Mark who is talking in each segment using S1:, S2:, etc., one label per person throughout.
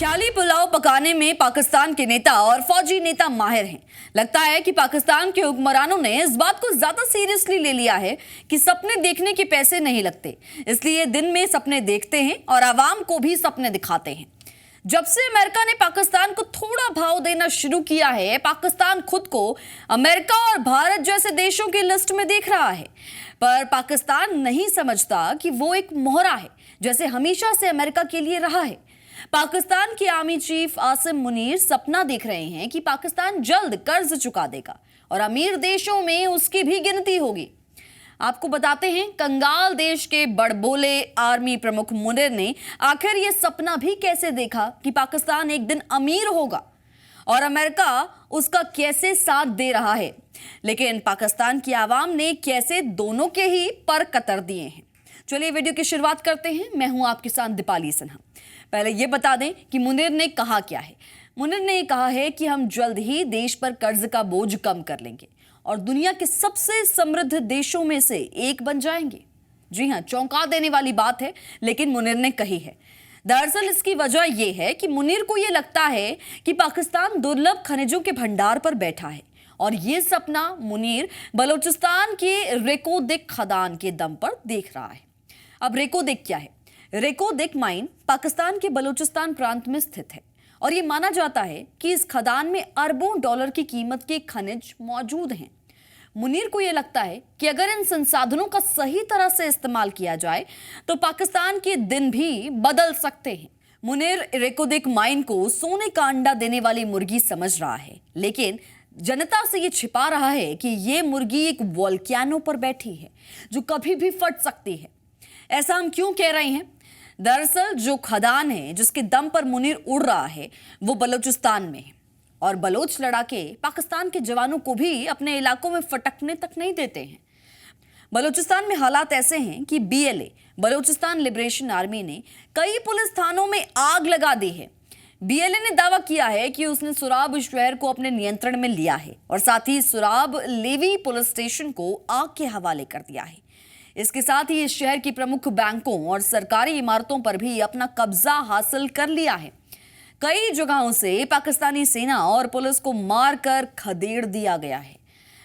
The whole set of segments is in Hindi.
S1: ख्याली पुलाव पकाने में पाकिस्तान के नेता और फौजी नेता माहिर हैं। लगता है कि पाकिस्तान के हुक्मरानों ने इस बात को ज्यादा सीरियसली ले लिया है कि सपने देखने के पैसे नहीं लगते, इसलिए दिन में सपने देखते हैं और आवाम को भी सपने दिखाते हैं। जब से अमेरिका ने पाकिस्तान को थोड़ा भाव देना शुरू किया है, पाकिस्तान खुद को अमेरिका और भारत जैसे देशों की लिस्ट में देख रहा है। पर पाकिस्तान नहीं समझता कि वो एक मोहरा है, जैसे हमेशा से अमेरिका के लिए रहा है। पाकिस्तान के आर्मी चीफ आसिम मुनीर सपना देख रहे हैं कि पाकिस्तान जल्द कर्ज चुका देगा और अमीर देशों में उसकी भी गिनती होगी। आपको बताते हैं, कंगाल देश के बड़बोले आर्मी प्रमुख मुनीर ने आखिर ये सपना भी कैसे देखा कि पाकिस्तान एक दिन अमीर होगा और अमेरिका उसका कैसे साथ दे रहा है, लेकिन पाकिस्तान की आवाम ने कैसे दोनों के ही पर कतर दिए हैं। चलिए वीडियो की शुरुआत करते हैं। मैं हूं आपके साथ दीपाली सिन्हा। पहले ये बता दें कि मुनीर ने कहा क्या है। मुनीर ने कहा है कि हम जल्द ही देश पर कर्ज का बोझ कम कर लेंगे और दुनिया के सबसे समृद्ध देशों में से एक बन जाएंगे। जी हां, चौंका देने वाली बात है, लेकिन मुनीर ने कही है। दरअसल इसकी वजह यह है कि मुनीर को यह लगता है कि पाकिस्तान दुर्लभ खनिजों के भंडार पर बैठा है और यह सपना मुनीर बलूचिस्तान के रेको-दिक खदान के दम पर देख रहा है। अब रेको-दिक क्या है? रेको-दिक माइन पाकिस्तान के बलूचिस्तान प्रांत में स्थित है और यह माना जाता है कि इस खदान में अरबों डॉलर की कीमत के खनिज मौजूद हैं। मुनीर को यह लगता है कि अगर इन संसाधनों का सही तरह से इस्तेमाल किया जाए तो पाकिस्तान के दिन भी बदल सकते हैं। मुनीर रेको-दिक माइन को सोने का अंडा देने वाली मुर्गी समझ रहा है, लेकिन जनता से यह छिपा रहा है कि यह मुर्गी एक वोल्केनो पर बैठी है जो कभी भी फट सकती है। ऐसा हम क्यों कह रहे हैं? दरअसल जो खदान है जिसके दम पर मुनीर उड़ रहा है वो बलूचिस्तान में है और बलोच लड़ाके पाकिस्तान के जवानों को भी अपने इलाकों में फटकने तक नहीं देते हैं। बलूचिस्तान में हालात ऐसे हैं कि BLA बलूचिस्तान लिबरेशन आर्मी ने कई पुलिस थानों में आग लगा दी है। BLA ने दावा किया है कि उसने सुराब शहर को अपने नियंत्रण में लिया है और साथ ही सुराब लेवी पुलिस स्टेशन को आग के हवाले कर दिया है। इसके साथ ही इस शहर की प्रमुख बैंकों और सरकारी इमारतों पर भी अपना कब्जा हासिल कर लिया है। कई जगहों से पाकिस्तानी सेना और पुलिस को मारकर खदेड़ दिया गया है।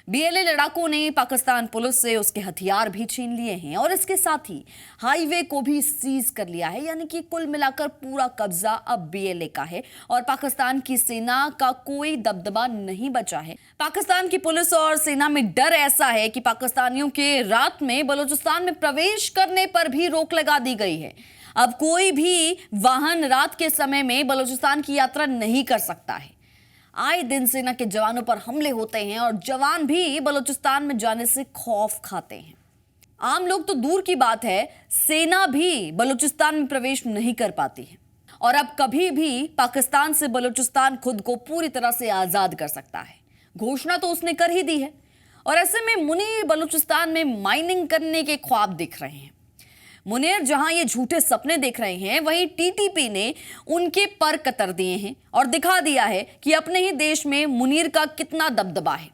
S1: BLA लड़ाकों ने पाकिस्तान पुलिस से उसके हथियार भी छीन लिए हैं और इसके साथ ही हाईवे को भी सीज कर लिया है, यानी कि कुल मिलाकर पूरा कब्जा अब BLA का है और पाकिस्तान की सेना का कोई दबदबा नहीं बचा है। पाकिस्तान की पुलिस और सेना में डर ऐसा है कि पाकिस्तानियों के रात में बलूचिस्तान में प्रवेश करने पर भी रोक लगा दी गई है। अब कोई भी वाहन रात के समय में बलूचिस्तान की यात्रा नहीं कर सकता है। आए दिन सेना के जवानों पर हमले होते हैं और जवान भी बलूचिस्तान में जाने से खौफ खाते हैं। आम लोग तो दूर की बात है, सेना भी बलूचिस्तान में प्रवेश नहीं कर पाती है और अब कभी भी पाकिस्तान से बलूचिस्तान खुद को पूरी तरह से आजाद कर सकता है। घोषणा तो उसने कर ही दी है और ऐसे में मुनीर बलूचिस्तान में माइनिंग करने के ख्वाब देख रहे हैं। मुनीर जहां ये झूठे सपने देख रहे हैं, वहीं TTP ने उनके पर कतर दिए हैं और दिखा दिया है कि अपने ही देश में मुनीर का कितना दबदबा है।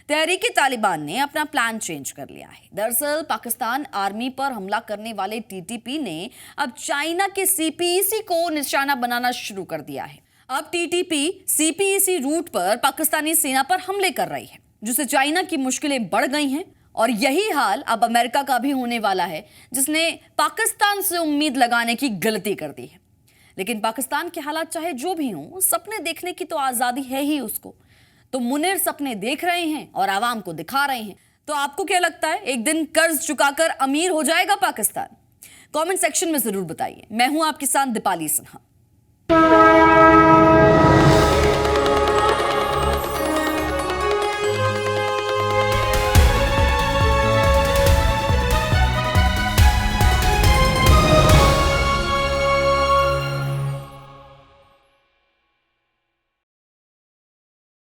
S1: तहरीक-ए-तालिबान ने अपना प्लान चेंज कर लिया है। दरअसल पाकिस्तान आर्मी पर हमला करने वाले TTP ने अब चाइना के CPEC को निशाना बनाना शुरू कर दिया है। अब TTP CPEC रूट पर पाकिस्तानी सेना पर हमले कर रही है, जिससे चाइना की मुश्किलें बढ़ गई हैं और यही हाल अब अमेरिका का भी होने वाला है, जिसने पाकिस्तान से उम्मीद लगाने की गलती कर दी है। लेकिन पाकिस्तान के हालात चाहे जो भी हों, सपने देखने की तो आजादी है ही उसको। तो मुनीर सपने देख रहे हैं और आवाम को दिखा रहे हैं। तो आपको क्या लगता है, एक दिन कर्ज चुकाकर अमीर हो जाएगा पाकिस्तान? कमेंट सेक्शन में जरूर बताइए। मैं हूं आपके साथ दीपाली सिन्हा।